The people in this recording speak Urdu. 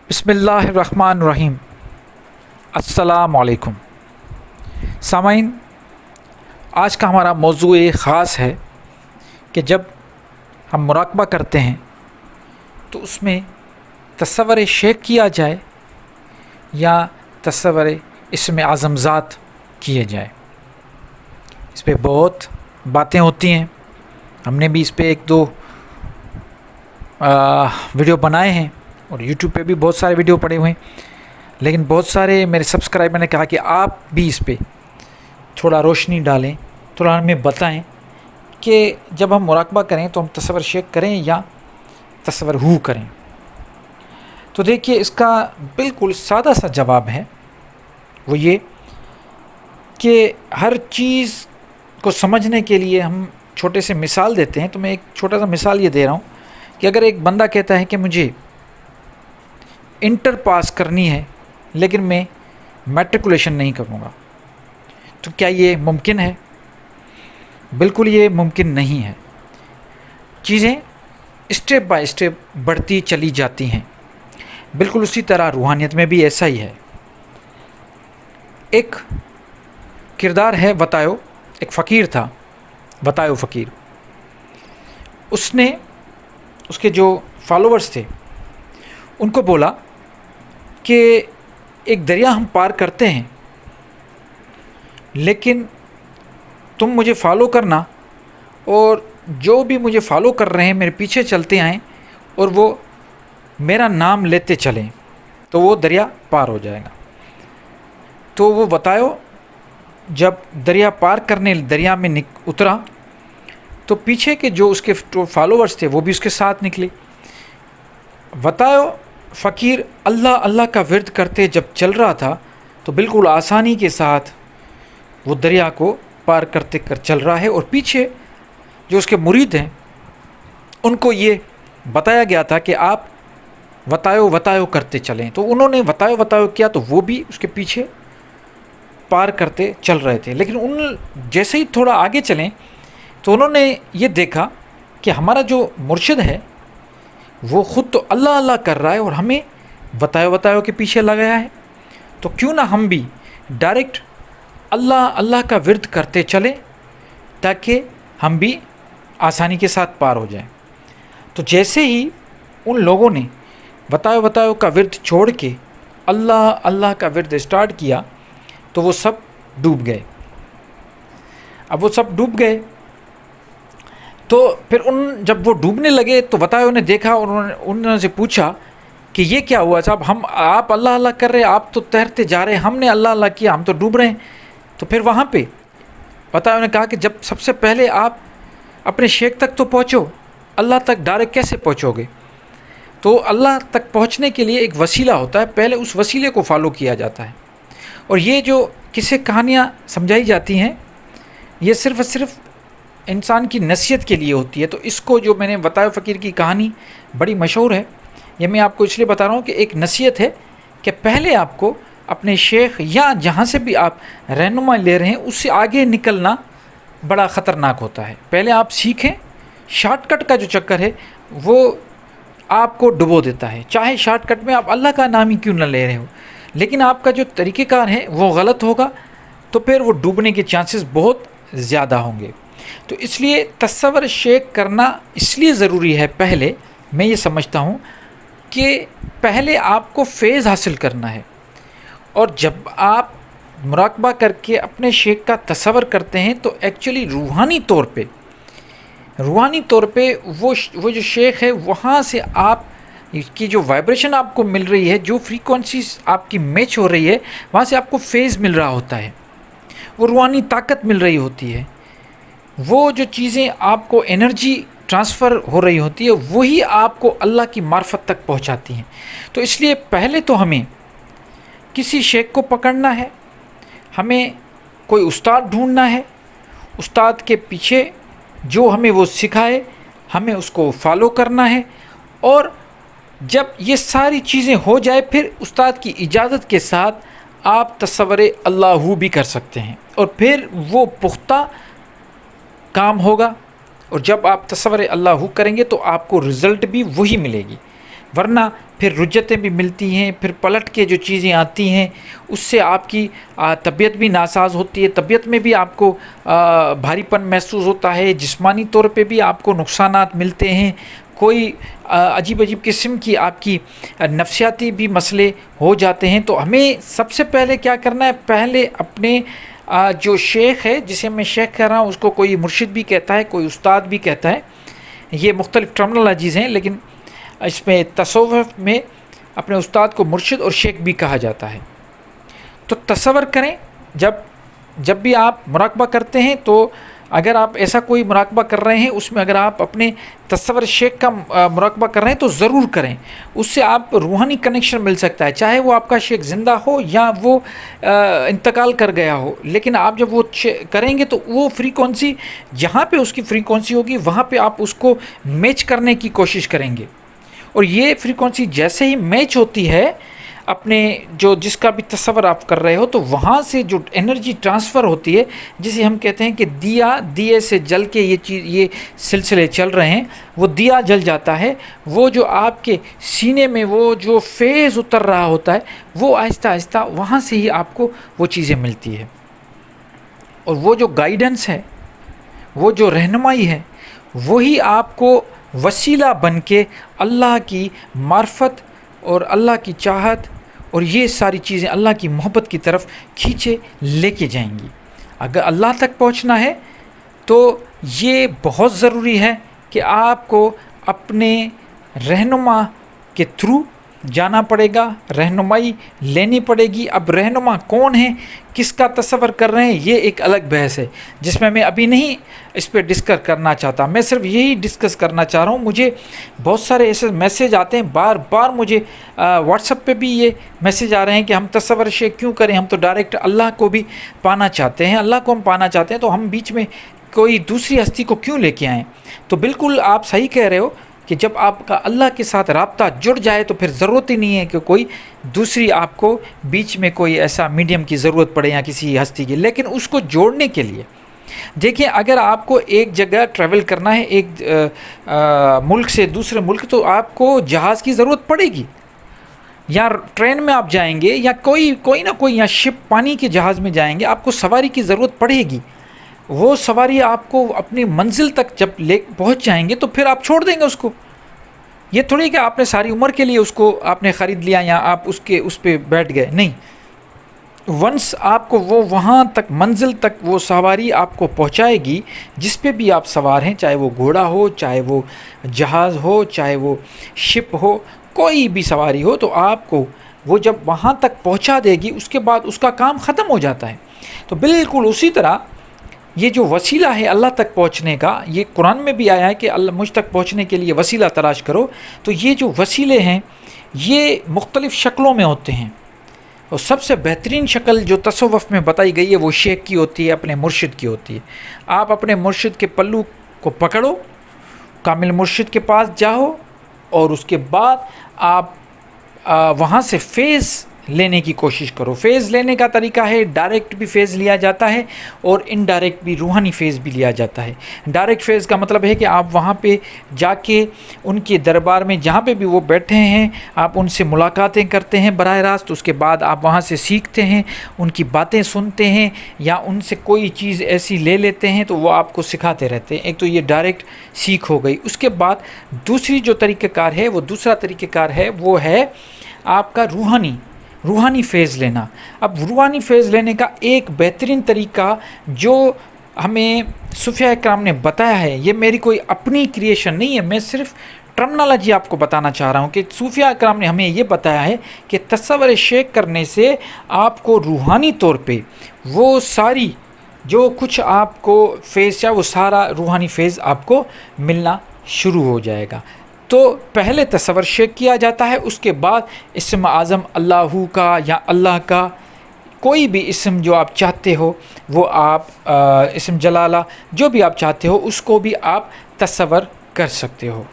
بسم اللہ الرحمن الرحیم۔ السلام علیکم سامعین، آج کا ہمارا موضوع خاص ہے کہ جب ہم مراقبہ کرتے ہیں تو اس میں تصور شیخ کیا جائے یا تصور اسم اعظم ذات کیے جائے۔ اس پہ بہت باتیں ہوتی ہیں، ہم نے بھی اس پہ ایک دو ویڈیو بنائے ہیں اور یوٹیوب پہ بھی بہت سارے ویڈیو پڑے ہوئے ہیں، لیکن بہت سارے میرے سبسکرائبر نے کہا کہ آپ بھی اس پہ تھوڑا روشنی ڈالیں، تھوڑا ہمیں بتائیں کہ جب ہم مراقبہ کریں تو ہم تصور شیخ کریں یا تصور ہو کریں۔ تو دیکھیے، اس کا بالکل سادہ سا جواب ہے، وہ یہ کہ ہر چیز کو سمجھنے کے لیے ہم چھوٹے سے مثال دیتے ہیں۔ تو میں ایک چھوٹا سا مثال یہ دے رہا ہوں کہ اگر ایک بندہ کہتا ہے کہ مجھے انٹر پاس کرنی ہے لیکن میں میٹریکولیشن نہیں کروں گا، تو کیا یہ ممکن ہے؟ بالکل یہ ممکن نہیں ہے۔ چیزیں اسٹیپ بائی اسٹیپ بڑھتی چلی جاتی ہیں، بالکل اسی طرح روحانیت میں بھی ایسا ہی ہے۔ ایک کردار ہے وتایو، ایک فقیر تھا، وتایو فقیر۔ اس نے اس کے جو فالوورز تھے ان کو بولا کہ ایک دریا ہم پار کرتے ہیں، لیکن تم مجھے فالو کرنا اور جو بھی مجھے فالو کر رہے ہیں میرے پیچھے چلتے آئیں اور وہ میرا نام لیتے چلیں تو وہ دریا پار ہو جائے گا۔ تو وہ وتایو جب دریا پار کرنے دریا میں اترا تو پیچھے کے جو اس کے فالوورز تھے وہ بھی اس کے ساتھ نکلے۔ وتایو فقیر اللہ اللہ کا ورد کرتے جب چل رہا تھا تو بالکل آسانی کے ساتھ وہ دریا کو پار کرتے چل رہا ہے، اور پیچھے جو اس کے مرید ہیں ان کو یہ بتایا گیا تھا کہ آپ وتایو وتایو کرتے چلیں، تو انہوں نے وتایو وتایو کیا تو وہ بھی اس کے پیچھے پار کرتے چل رہے تھے۔ لیکن ان جیسے ہی تھوڑا آگے چلیں تو انہوں نے یہ دیکھا کہ ہمارا جو مرشد ہے وہ خود تو اللہ اللہ کر رہا ہے اور ہمیں وتایو وتایو کے پیچھے لگایا ہے، تو کیوں نہ ہم بھی ڈائریکٹ اللہ اللہ کا ورد کرتے چلیں تاکہ ہم بھی آسانی کے ساتھ پار ہو جائیں۔ تو جیسے ہی ان لوگوں نے وتایو وتایو کا ورد چھوڑ کے اللہ اللہ کا ورد اسٹارٹ کیا تو وہ سب ڈوب گئے۔ اب وہ سب ڈوب گئے تو پھر جب وہ ڈوبنے لگے تو وتایو نے دیکھا اور انہوں سے پوچھا کہ یہ کیا ہوا صاحب، آپ اللہ اللہ کر رہے، آپ تو تیرتے جا رہے ہیں، ہم نے اللہ اللہ کیا، ہم تو ڈوب رہے ہیں۔ تو پھر وہاں پہ وتایو نے کہا کہ جب سب سے پہلے آپ اپنے شیخ تک تو پہنچو، اللہ تک ڈائریکٹ کیسے پہنچو گے؟ تو اللہ تک پہنچنے کے لیے ایک وسیلہ ہوتا ہے، پہلے اس وسیلے کو فالو کیا جاتا ہے۔ اور یہ جو قصے کہانیاں سمجھائی جاتی ہیں یہ صرف اور صرف انسان کی نصیحت کے لیے ہوتی ہے۔ تو اس کو جو میں نے وتایو فقیر کی کہانی بڑی مشہور ہے، یہ میں آپ کو اس لیے بتا رہا ہوں کہ ایک نصیحت ہے کہ پہلے آپ کو اپنے شیخ یا جہاں سے بھی آپ رہنما لے رہے ہیں اس سے آگے نکلنا بڑا خطرناک ہوتا ہے۔ پہلے آپ سیکھیں، شارٹ کٹ کا جو چکر ہے وہ آپ کو ڈبو دیتا ہے، چاہے شارٹ کٹ میں آپ اللہ کا نام ہی کیوں نہ لے رہے ہو، لیکن آپ کا جو طریقہ کار ہے وہ غلط ہوگا تو پھر وہ ڈوبنے کے چانسز بہت زیادہ ہوں گے۔ تو اس لیے تصور شیخ کرنا اس لیے ضروری ہے، پہلے میں یہ سمجھتا ہوں کہ پہلے آپ کو فیض حاصل کرنا ہے، اور جب آپ مراقبہ کر کے اپنے شیخ کا تصور کرتے ہیں تو ایکچولی روحانی طور پہ وہ جو شیخ ہے وہاں سے آپ کی جو وائبریشن آپ کو مل رہی ہے، جو فریکوینسیز آپ کی میچ ہو رہی ہے، وہاں سے آپ کو فیض مل رہا ہوتا ہے، وہ روحانی طاقت مل رہی ہوتی ہے، وہ جو چیزیں آپ کو انرجی ٹرانسفر ہو رہی ہوتی ہے وہی آپ کو اللہ کی معرفت تک پہنچاتی ہیں۔ تو اس لیے پہلے تو ہمیں کسی شیخ کو پکڑنا ہے، ہمیں کوئی استاد ڈھونڈنا ہے، استاد کے پیچھے جو ہمیں وہ سکھائے ہمیں اس کو فالو کرنا ہے، اور جب یہ ساری چیزیں ہو جائے پھر استاد کی اجازت کے ساتھ آپ تصور اللہ بھی کر سکتے ہیں، اور پھر وہ پختہ کام ہوگا، اور جب آپ تصور اللہ کریں گے تو آپ کو رزلٹ بھی وہی ملے گی۔ ورنہ پھر رجتیں بھی ملتی ہیں، پھر پلٹ کے جو چیزیں آتی ہیں اس سے آپ کی طبیعت بھی ناساز ہوتی ہے، طبیعت میں بھی آپ کو بھاری پن محسوس ہوتا ہے، جسمانی طور پہ بھی آپ کو نقصانات ملتے ہیں، کوئی عجیب عجیب قسم کی آپ کی نفسیاتی بھی مسئلے ہو جاتے ہیں۔ تو ہمیں سب سے پہلے کیا کرنا ہے، پہلے اپنے جو شیخ ہے، جسے میں شیخ کہہ رہا ہوں، اس کو کوئی مرشد بھی کہتا ہے، کوئی استاد بھی کہتا ہے، یہ مختلف ٹرمنالوجیز ہیں، لیکن اس میں تصوف میں اپنے استاد کو مرشد اور شیخ بھی کہا جاتا ہے۔ تو تصور کریں جب بھی آپ مراقبہ کرتے ہیں، تو اگر آپ ایسا کوئی مراقبہ کر رہے ہیں، اس میں اگر آپ اپنے تصور شیخ کا مراقبہ کر رہے ہیں تو ضرور کریں، اس سے آپ روحانی کنیکشن مل سکتا ہے، چاہے وہ آپ کا شیخ زندہ ہو یا وہ انتقال کر گیا ہو، لیکن آپ جب وہ کریں گے تو وہ فریکوینسی، جہاں پہ اس کی فریکوینسی ہوگی وہاں پہ آپ اس کو میچ کرنے کی کوشش کریں گے، اور یہ فریکوینسی جیسے ہی میچ ہوتی ہے اپنے جس کا بھی تصور آپ کر رہے ہو، تو وہاں سے جو انرجی ٹرانسفر ہوتی ہے، جسے ہم کہتے ہیں کہ دیے سے جل کے یہ سلسلے چل رہے ہیں، وہ دیا جل جاتا ہے، وہ جو آپ کے سینے میں وہ جو فیض اتر رہا ہوتا ہے، وہ آہستہ آہستہ وہاں سے ہی آپ کو وہ چیزیں ملتی ہے، اور وہ جو گائیڈنس ہے، وہ جو رہنمائی ہے، وہی آپ کو وسیلہ بن کے اللہ کی معرفت اور اللہ کی چاہت اور یہ ساری چیزیں اللہ کی محبت کی طرف کھینچے لے کے جائیں گی۔ اگر اللہ تک پہنچنا ہے تو یہ بہت ضروری ہے کہ آپ کو اپنے رہنما کے تھرو جانا پڑے گا، رہنمائی لینی پڑے گی۔ اب رہنما کون ہے، کس کا تصور کر رہے ہیں، یہ ایک الگ بحث ہے جس میں ابھی نہیں اس پہ ڈسکس کرنا چاہتا۔ میں صرف یہی ڈسکس کرنا چاہ رہا ہوں، مجھے بہت سارے ایسے میسیج آتے ہیں، بار بار مجھے واٹس ایپ پہ بھی یہ میسیج آ رہے ہیں کہ ہم تصور شیخ کیوں کریں، ہم تو ڈائریکٹ اللہ کو بھی پانا چاہتے ہیں، اللہ کو ہم پانا چاہتے ہیں، تو ہم بیچ میں کوئی دوسری ہستی کو کیوں لے کے آئیں۔ تو بالکل آپ صحیح کہہ رہے ہو کہ جب آپ کا اللہ کے ساتھ رابطہ جڑ جائے تو پھر ضرورت ہی نہیں ہے کہ کوئی دوسری آپ کو بیچ میں کوئی ایسا میڈیم کی ضرورت پڑے یا کسی ہستی کی، لیکن اس کو جوڑنے کے لیے دیکھیں، اگر آپ کو ایک جگہ ٹریول کرنا ہے، ایک ملک سے دوسرے ملک، تو آپ کو جہاز کی ضرورت پڑے گی، یا ٹرین میں آپ جائیں گے، یا کوئی نہ کوئی یا شپ پانی کے جہاز میں جائیں گے، آپ کو سواری کی ضرورت پڑے گی۔ وہ سواری آپ کو اپنی منزل تک جب لے پہنچ جائیں گے تو پھر آپ چھوڑ دیں گے اس کو۔ یہ تھوڑی کہ آپ نے ساری عمر کے لیے اس کو آپ نے خرید لیا یا آپ اس پہ بیٹھ گئے، نہیں، ونس آپ کو وہ وہاں تک منزل تک وہ سواری آپ کو پہنچائے گی، جس پہ بھی آپ سوار ہیں، چاہے وہ گھوڑا ہو، چاہے وہ جہاز ہو، چاہے وہ شپ ہو، کوئی بھی سواری ہو، تو آپ کو وہ جب وہاں تک پہنچا دے گی، اس کے بعد اس کا کام ختم ہو جاتا ہے۔ تو بالکل اسی طرح یہ جو وسیلہ ہے اللہ تک پہنچنے کا، یہ قرآن میں بھی آیا ہے کہ اللہ مجھ تک پہنچنے کے لیے وسیلہ تلاش کرو۔ تو یہ جو وسیلے ہیں یہ مختلف شکلوں میں ہوتے ہیں، اور سب سے بہترین شکل جو تصوف میں بتائی گئی ہے وہ شیخ کی ہوتی ہے، اپنے مرشد کی ہوتی ہے۔ آپ اپنے مرشد کے پلو کو پکڑو، کامل مرشد کے پاس جاؤ، اور اس کے بعد آپ وہاں سے فیض لینے کی کوشش کرو۔ فیض لینے کا طریقہ ہے، ڈائریکٹ بھی فیض لیا جاتا ہے اور انڈائریکٹ بھی روحانی فیض بھی لیا جاتا ہے۔ ڈائریکٹ فیض کا مطلب ہے کہ آپ وہاں پہ جا کے ان کے دربار میں جہاں پہ بھی وہ بیٹھے ہیں آپ ان سے ملاقاتیں کرتے ہیں براہ راست، اس کے بعد آپ وہاں سے سیکھتے ہیں، ان کی باتیں سنتے ہیں، یا ان سے کوئی چیز ایسی لے لیتے ہیں تو وہ آپ کو سکھاتے رہتے ہیں۔ ایک تو یہ ڈائریکٹ سیکھ ہو گئی۔ اس کے بعد دوسری جو طریقہ کار ہے، وہ دوسرا طریقہ کار ہے، وہ ہے آپ کا روحانی فیض لینا۔ اب روحانی فیض لینے کا ایک بہترین طریقہ جو ہمیں صوفیاء کرام نے بتایا ہے، یہ میری کوئی اپنی کریشن نہیں ہے، میں صرف ٹرمنالوجی آپ کو بتانا چاہ رہا ہوں کہ صوفیاء کرام نے ہمیں یہ بتایا ہے کہ تصور شیخ کرنے سے آپ کو روحانی طور پہ وہ ساری جو کچھ آپ کو فیض چاہے وہ سارا روحانی فیض آپ کو ملنا شروع ہو جائے گا۔ تو پہلے تصور شیخ کیا جاتا ہے، اس کے بعد اسم اعظم اللہ کا یا اللہ کا کوئی بھی اسم جو آپ چاہتے ہو، وہ آپ اسم جلالہ جو بھی آپ چاہتے ہو اس کو بھی آپ تصور کر سکتے ہو۔